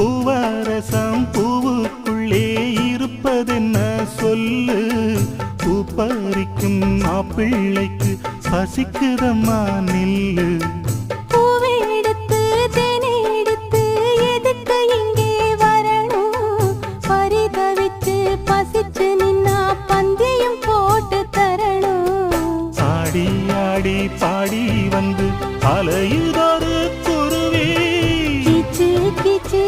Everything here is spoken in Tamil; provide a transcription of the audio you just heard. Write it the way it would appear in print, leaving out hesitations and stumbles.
பூவரசம் பூவுக்குள்ளே இருப்பதென்ன சொல்லு பூ பறிக்கும் மாப்பிள்ளைக்கு பசிக்குதம்மா நில்லு பூவெடுத்து தேனெடுத்து எதுக்கு இங்கே வரணும் பரிதவிச்சு பசிச்சு நின்னா பந்தியும் போட்டு தரணும் ஆடி ஆடி பாடி வந்து அலையுதொரு குருவி கிச்சு கிச்சு